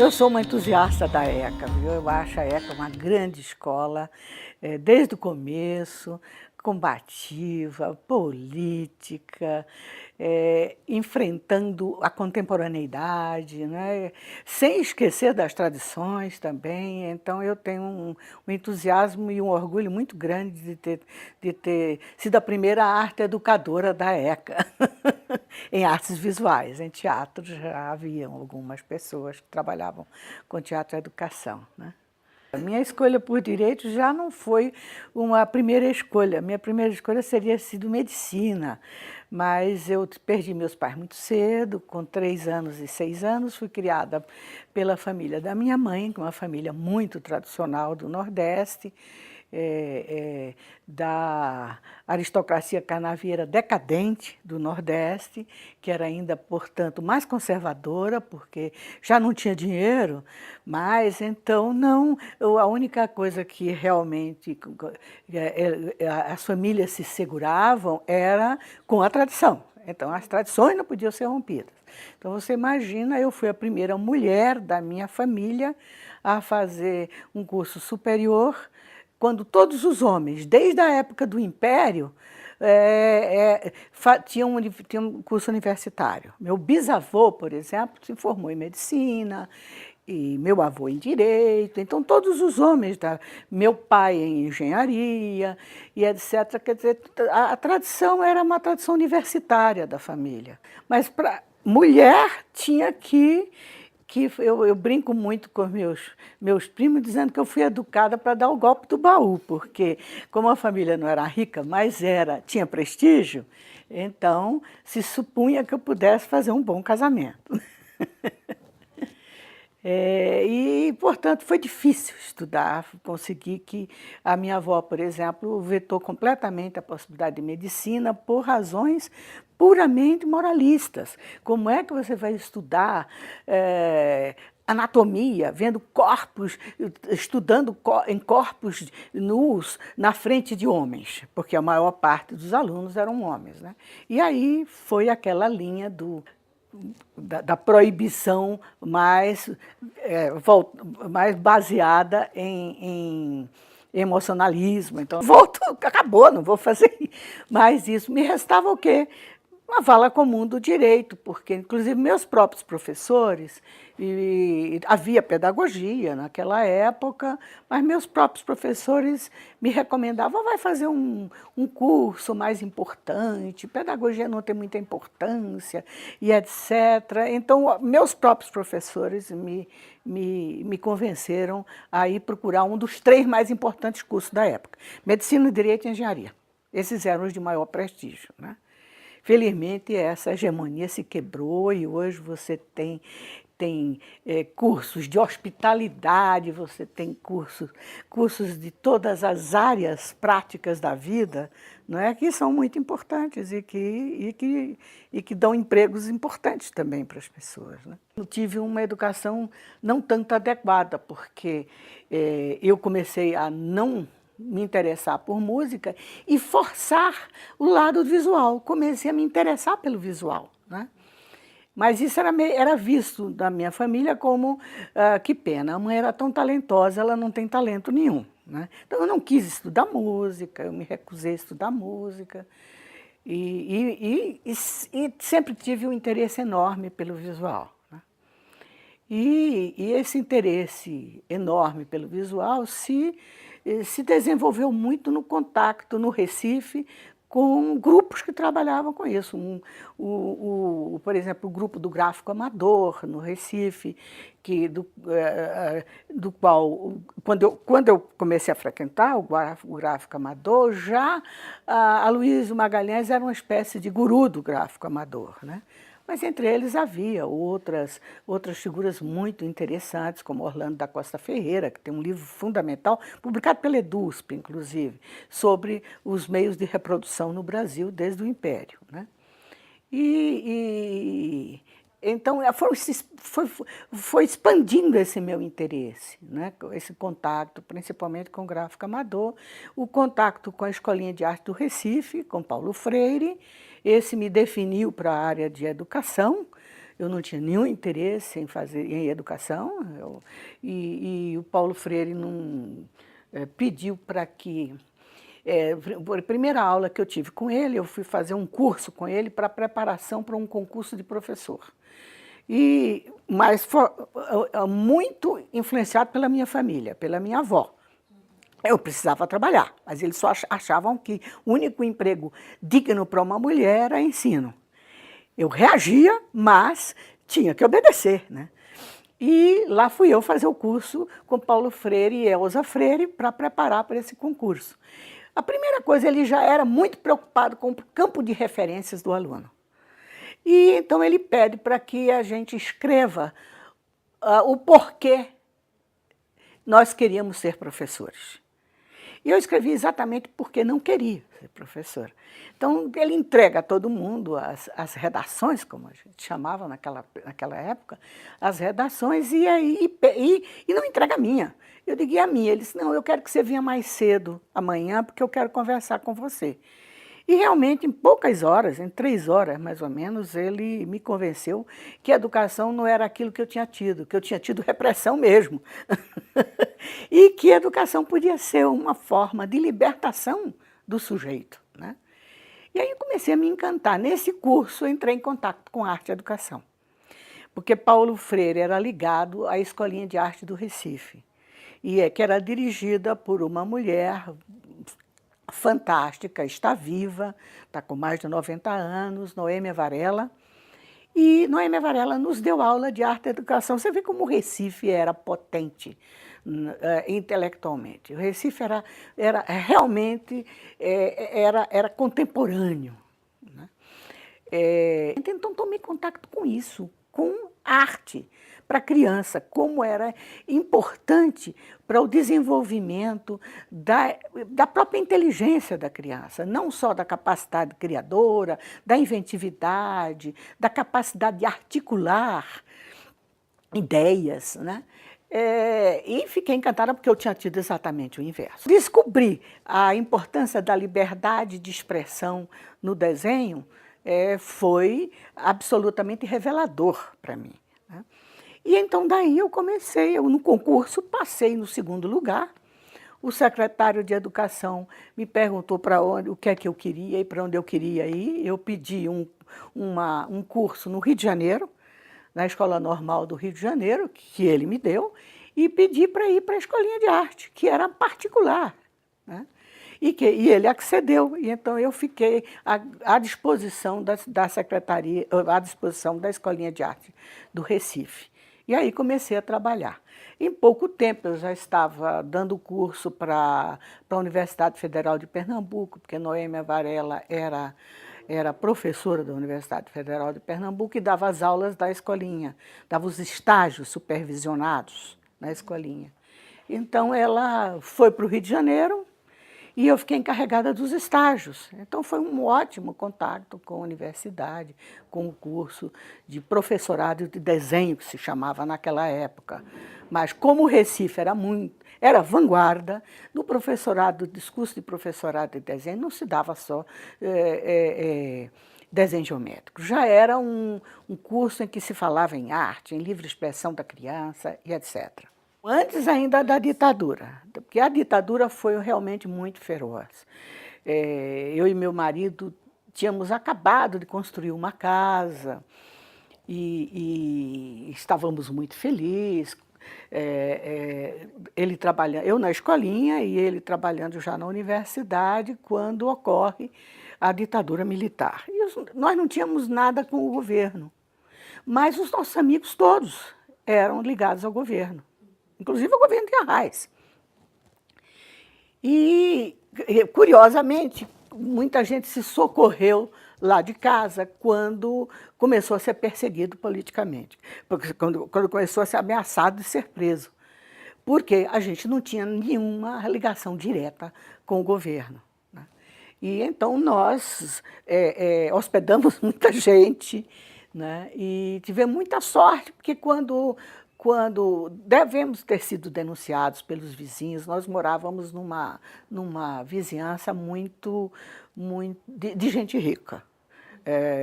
Eu sou uma entusiasta da ECA, viu? Eu acho a ECA uma grande escola, desde o começo, combativa, política, enfrentando a contemporaneidade, né? Sem esquecer das tradições também. Então, eu tenho um entusiasmo e um orgulho muito grande de ter sido a primeira arte educadora da ECA. Em artes visuais, em teatro já haviam algumas pessoas que trabalhavam com teatro e educação, né? A minha escolha por direito já não foi uma primeira escolha. A minha primeira escolha seria sido medicina, mas eu perdi meus pais muito cedo, com 3 anos e 6 anos. Fui criada pela família da minha mãe, que é uma família muito tradicional do Nordeste, da aristocracia canavieira decadente do Nordeste, que era ainda, portanto, mais conservadora, porque já não tinha dinheiro, mas então não, a única coisa que realmente as famílias se seguravam era com a tradição. Então, as tradições não podiam ser rompidas. Então, você imagina, eu fui a primeira mulher da minha família a fazer um curso superior, quando todos os homens, desde a época do Império, tinham um curso universitário. Meu bisavô, por exemplo, se formou em medicina, e meu avô em direito, então todos os homens, meu pai em engenharia, e etc. Quer dizer, a tradição era uma tradição universitária da família. Mas para mulher tinha que eu brinco muito com meus primos, dizendo que eu fui educada para dar o golpe do baú, porque como a família não era rica, mas tinha prestígio, então se supunha que eu pudesse fazer um bom casamento. E, portanto, foi difícil estudar, conseguir que a minha avó, por exemplo, vetou completamente a possibilidade de medicina por razões puramente moralistas. Como é que você vai estudar anatomia, vendo corpos, estudando em corpos nus na frente de homens? Porque a maior parte dos alunos eram homens, né? E aí foi aquela linha da proibição mais baseada em emocionalismo. Então, acabou, não vou fazer mais isso. Me restava o quê? Uma vala comum do direito, porque, inclusive, meus próprios professores, havia pedagogia naquela época, mas meus próprios professores me recomendavam, vai fazer um curso mais importante, pedagogia não tem muita importância, e etc. Então, meus próprios professores me convenceram a ir procurar um dos 3 mais importantes cursos da época, medicina, direito e engenharia. Esses eram os de maior prestígio, né? Felizmente, essa hegemonia se quebrou e hoje você tem cursos de hospitalidade, você tem cursos de todas as áreas práticas da vida, não é, que são muito importantes e que dão empregos importantes também para as pessoas, né? Eu tive uma educação não tanto adequada, porque eu comecei a não me interessar por música e forçar o lado visual. Comecei a me interessar pelo visual, né? Mas isso era visto da minha família como, que pena, a mãe era tão talentosa, ela não tem talento nenhum, né? Então eu não quis estudar música, eu me recusei a estudar música e sempre tive um interesse enorme pelo visual, né? E esse interesse enorme pelo visual se desenvolveu muito no contato no Recife com grupos que trabalhavam com isso. Por exemplo, o grupo do gráfico amador no Recife, do qual, quando eu comecei a frequentar o gráfico amador, já a Aloysio Magalhães era uma espécie de guru do gráfico amador, né? Mas entre eles havia outras figuras muito interessantes, como Orlando da Costa Ferreira, que tem um livro fundamental, publicado pela EDUSP, inclusive, sobre os meios de reprodução no Brasil desde o Império, né? Então, foi expandindo esse meu interesse, né? Esse contato, principalmente com o gráfico amador, o contato com a Escolinha de Arte do Recife, com Paulo Freire. Esse me definiu para a área de educação. eu não tinha nenhum interesse em educação, e o Paulo Freire pediu para que... a primeira aula que eu tive com ele, eu fui fazer um curso com ele para preparação para um concurso de professor. Mas foi muito influenciado pela minha família, pela minha avó. Eu precisava trabalhar, mas eles só achavam que o único emprego digno para uma mulher era ensino. Eu reagia, mas tinha que obedecer, né? E lá fui eu fazer o curso com Paulo Freire e Elza Freire para preparar para esse concurso. A primeira coisa, ele já era muito preocupado com o campo de referências do aluno. E então ele pede para que a gente escreva o porquê nós queríamos ser professores. E eu escrevi exatamente porque não queria ser professora. Então, ele entrega a todo mundo as redações, como a gente chamava naquela época, as redações, e não entrega a minha. Eu digo, e a minha? Ele disse, não, eu quero que você venha mais cedo amanhã, porque eu quero conversar com você. E realmente, em poucas horas, em 3 horas mais ou menos, ele me convenceu que a educação não era aquilo que eu tinha tido repressão mesmo. E que a educação podia ser uma forma de libertação do sujeito, né? E aí eu comecei a me encantar. Nesse curso, eu entrei em contato com a arte e a educação, porque Paulo Freire era ligado à Escolinha de Arte do Recife, que era dirigida por uma mulher fantástica, está viva, está com mais de 90 anos, Noêmia Varela. E Noêmia Varela nos deu aula de arte e educação. Você vê como o Recife era potente intelectualmente. O Recife era realmente era contemporâneo, né? Então tomei contato com isso, com arte para a criança, como era importante para o desenvolvimento da própria inteligência da criança, não só da capacidade criadora, da inventividade, da capacidade de articular ideias, né? E fiquei encantada porque eu tinha tido exatamente o inverso. Descobri a importância da liberdade de expressão no desenho, foi absolutamente revelador para mim, né? E então daí eu comecei, no concurso passei no 2º lugar. O secretário de Educação me perguntou o que é que eu queria e para onde eu queria ir. Eu pedi um curso no Rio de Janeiro, na Escola Normal do Rio de Janeiro, que ele me deu, e pedi para ir para a Escolinha de Arte, que era particular, né? E ele accedeu, e então eu fiquei à disposição da secretaria, à disposição da Escolinha de Arte do Recife. E aí comecei a trabalhar. Em pouco tempo eu já estava dando curso para a Universidade Federal de Pernambuco, porque Noêmia Varela era professora da Universidade Federal de Pernambuco e dava as aulas da escolinha, dava os estágios supervisionados na escolinha. Então ela foi para o Rio de Janeiro e eu fiquei encarregada dos estágios. Então foi um ótimo contato com a universidade, com o curso de professorado de desenho, que se chamava naquela época. Mas como o Recife era vanguarda, no professorado, discurso de professorado de desenho, não se dava só desenho geométrico. Já era um curso em que se falava em arte, em livre expressão da criança e etc. Antes ainda da ditadura, porque a ditadura foi realmente muito feroz. Eu e meu marido tínhamos acabado de construir uma casa e estávamos muito felizes. Ele trabalhando, eu na escolinha e ele trabalhando já na universidade, quando ocorre a ditadura militar. E nós não tínhamos nada com o governo, mas os nossos amigos todos eram ligados ao governo, inclusive ao governo de Arraes. E, curiosamente, muita gente se socorreu lá de casa quando começou a ser perseguido politicamente, porque quando começou a ser ameaçado de ser preso, porque a gente não tinha nenhuma ligação direta com o governo, né? E então nós hospedamos muita gente, né? E tivemos muita sorte, porque quando devemos ter sido denunciados pelos vizinhos, nós morávamos numa vizinhança muito de gente rica.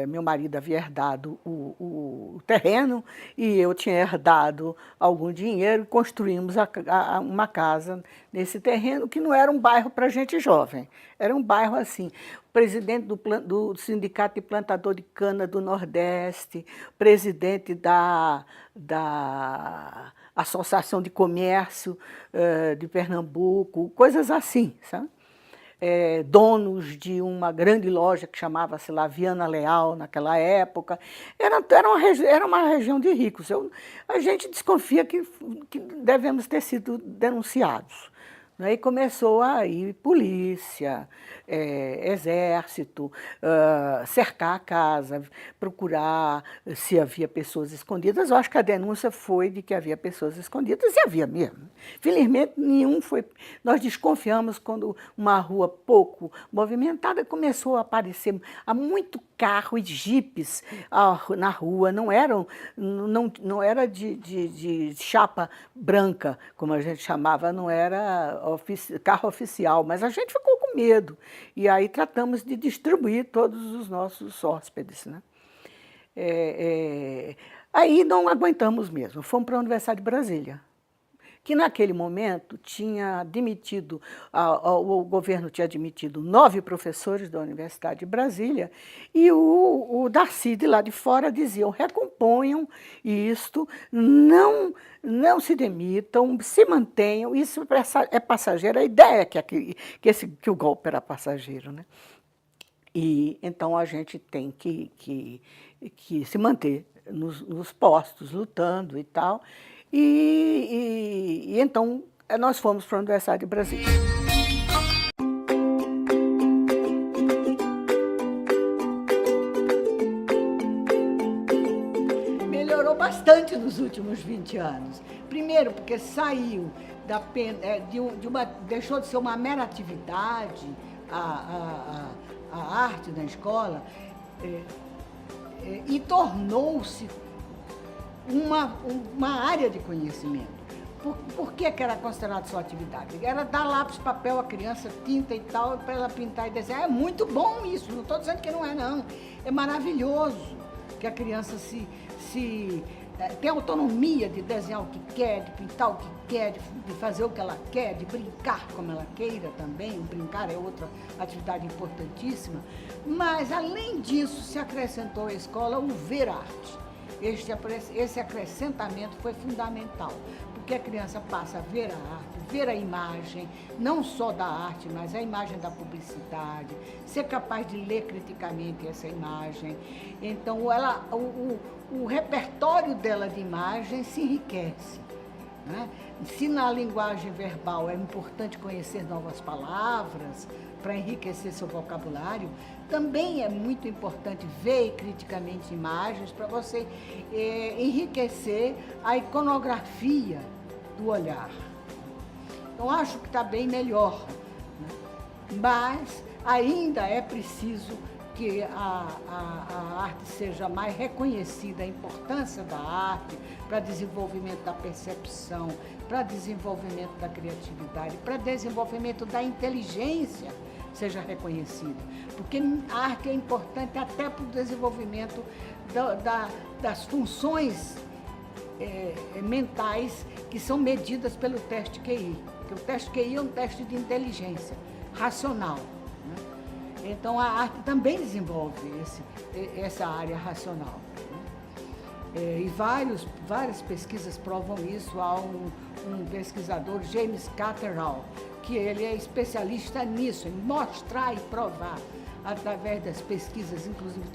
Meu marido havia herdado o terreno e eu tinha herdado algum dinheiro e construímos uma casa nesse terreno, que não era um bairro para gente jovem, era um bairro assim. O presidente do Sindicato de Plantador de Cana do Nordeste, presidente da Associação de Comércio de Pernambuco, coisas assim, sabe? Donos de uma grande loja que chamava-se Viana Leal naquela época. Era uma região de ricos. A gente desconfia que devemos ter sido denunciados. E começou a ir polícia, exército, cercar a casa, procurar se havia pessoas escondidas. Eu acho que a denúncia foi de que havia pessoas escondidas, e havia mesmo. Felizmente, nenhum foi. Nós desconfiamos quando uma rua pouco movimentada começou a aparecer há muito carro e jipes na rua. Não era de chapa branca, como a gente chamava, não era carro oficial, mas a gente ficou com medo. E aí tratamos de distribuir todos os nossos hóspedes, né? Aí não aguentamos mesmo, fomos para a Universidade de Brasília, que naquele momento tinha demitido, o governo tinha demitido 9 professores da Universidade de Brasília, e o Darcy, de lá de fora, dizia: recomponham isto, não se demitam, se mantenham, isso é passageiro. A ideia é que o golpe era passageiro, né? E então a gente tem que se manter nos postos, lutando e tal. E então nós fomos para a Universidade de Brasília. Melhorou bastante nos últimos 20 anos. Primeiro, porque saiu deixou de ser uma mera atividade, a arte na escola, e tornou-se uma área de conhecimento. Por que era considerado sua atividade? Era dar lápis, papel à criança, tinta e tal, para ela pintar e desenhar. É muito bom isso, não estou dizendo que não é, não. É maravilhoso que a criança tem autonomia de desenhar o que quer, de pintar o que quer, de fazer o que ela quer, de brincar como ela queira também. Brincar é outra atividade importantíssima. Mas, além disso, se acrescentou à escola o ver arte. Esse acrescentamento foi fundamental, porque a criança passa a ver a arte, ver a imagem, não só da arte, mas a imagem da publicidade, ser capaz de ler criticamente essa imagem. Então, o repertório dela de imagem se enriquece, né? Se na linguagem verbal é importante conhecer novas palavras para enriquecer seu vocabulário, também é muito importante ver criticamente imagens para você enriquecer a iconografia do olhar. Então, acho que está bem melhor, né? Mas ainda é preciso que a arte seja mais reconhecida, a importância da arte para desenvolvimento da percepção, para desenvolvimento da criatividade, para desenvolvimento da inteligência seja reconhecida. Porque a arte é importante até para o desenvolvimento das funções mentais que são medidas pelo teste QI. Porque o teste QI é um teste de inteligência racional, né? Então, a arte também desenvolve essa área racional, né? E várias pesquisas provam isso. Há um pesquisador, James Catterall, que ele é especialista nisso, em mostrar e provar, através das pesquisas, inclusive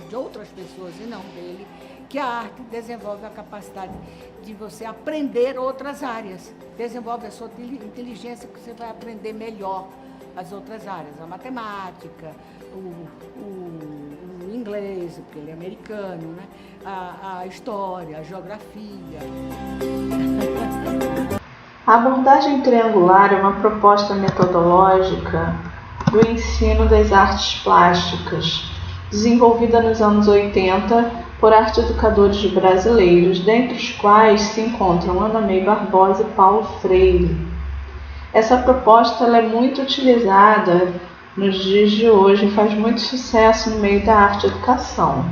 de outras pessoas e não dele, que a arte desenvolve a capacidade de você aprender outras áreas, desenvolve a sua inteligência, que você vai aprender melhor as outras áreas, a matemática, o inglês, porque ele é americano, né? A história, a geografia. A abordagem triangular é uma proposta metodológica do ensino das artes plásticas, desenvolvida nos anos 80 por arte-educadores brasileiros, dentre os quais se encontram Ana May Barbosa e Paulo Freire. Essa proposta ela é muito utilizada nos dias de hoje e faz muito sucesso no meio da arte e educação.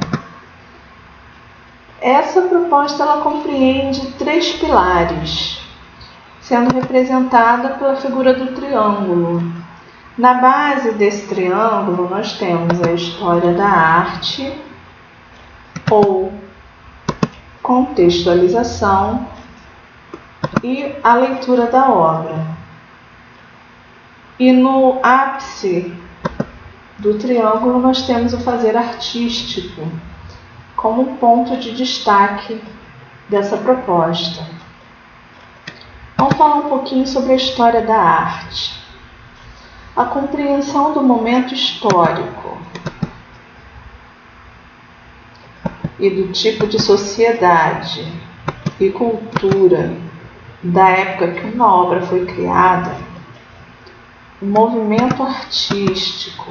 Essa proposta ela compreende 3 pilares, sendo representada pela figura do triângulo. Na base desse triângulo, nós temos a história da arte, ou contextualização, e a leitura da obra. E no ápice do triângulo, nós temos o fazer artístico, como ponto de destaque dessa proposta. Vamos falar um pouquinho sobre a história da arte. A compreensão do momento histórico e do tipo de sociedade e cultura da época que uma obra foi criada, o movimento artístico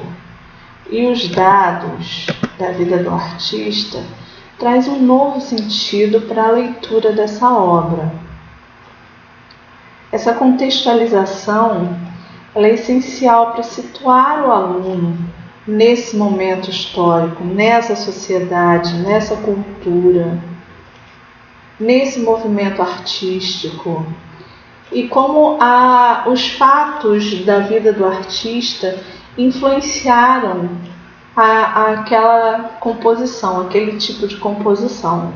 e os dados da vida do artista traz um novo sentido para a leitura dessa obra. Essa contextualização ela é essencial para situar o aluno nesse momento histórico, nessa sociedade, nessa cultura, nesse movimento artístico. E como os fatos da vida do artista influenciaram aquela composição, aquele tipo de composição.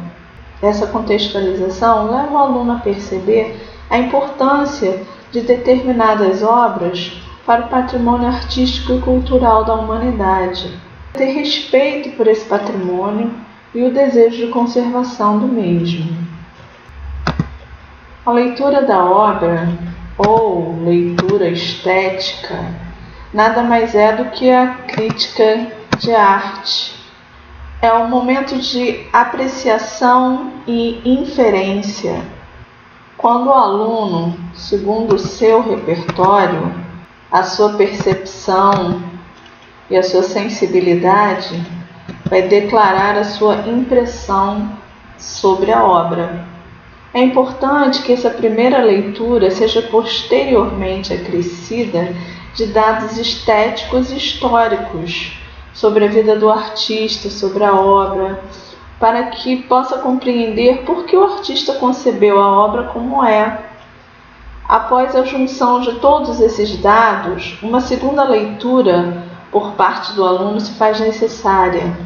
Essa contextualização leva o aluno a perceber a importância de determinadas obras para o patrimônio artístico e cultural da humanidade, ter respeito por esse patrimônio e o desejo de conservação do mesmo. A leitura da obra, ou leitura estética, nada mais é do que a crítica de arte. É um momento de apreciação e inferência. Quando o aluno, segundo o seu repertório, a sua percepção e a sua sensibilidade, vai declarar a sua impressão sobre a obra. É importante que essa primeira leitura seja posteriormente acrescida de dados estéticos e históricos sobre a vida do artista, sobre a obra, para que possa compreender por que o artista concebeu a obra como é. Após a junção de todos esses dados, uma segunda leitura por parte do aluno se faz necessária.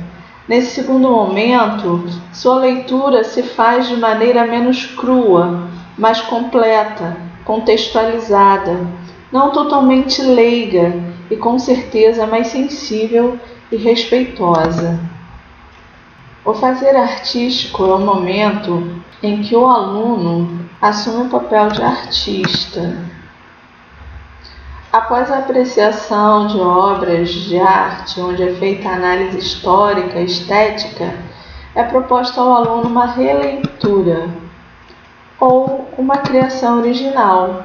Nesse segundo momento, sua leitura se faz de maneira menos crua, mais completa, contextualizada, não totalmente leiga e com certeza mais sensível e respeitosa. O fazer artístico é o momento em que o aluno assume o papel de artista. Após a apreciação de obras de arte, onde é feita a análise histórica e estética, é proposta ao aluno uma releitura ou uma criação original.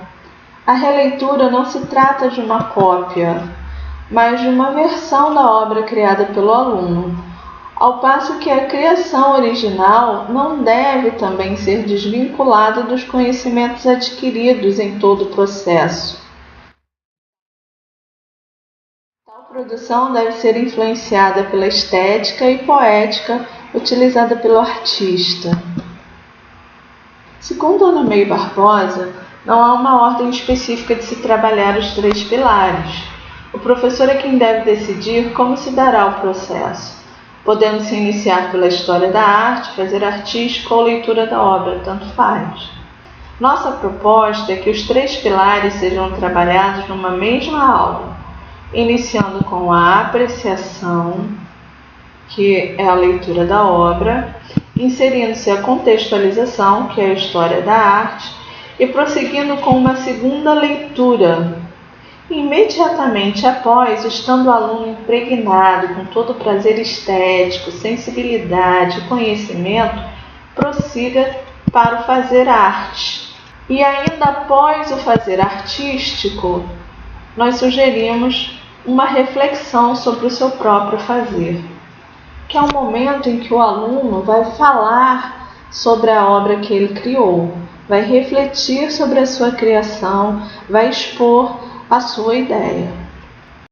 A releitura não se trata de uma cópia, mas de uma versão da obra criada pelo aluno, ao passo que a criação original não deve também ser desvinculada dos conhecimentos adquiridos em todo o processo. Tal produção deve ser influenciada pela estética e poética utilizada pelo artista. Segundo Ana May Barbosa, não há uma ordem específica de se trabalhar os 3 pilares. O professor é quem deve decidir como se dará o processo, podendo se iniciar pela história da arte, fazer artístico ou leitura da obra, tanto faz. Nossa proposta é que os 3 pilares sejam trabalhados numa mesma aula, iniciando com a apreciação, que é a leitura da obra, inserindo-se a contextualização, que é a história da arte, e prosseguindo com uma segunda leitura. Imediatamente após, estando o aluno impregnado com todo o prazer estético, sensibilidade e conhecimento, prossiga para o fazer arte. E ainda após o fazer artístico, nós sugerimos uma reflexão sobre o seu próprio fazer, que é o momento em que o aluno vai falar sobre a obra que ele criou, vai refletir sobre a sua criação, vai expor a sua ideia.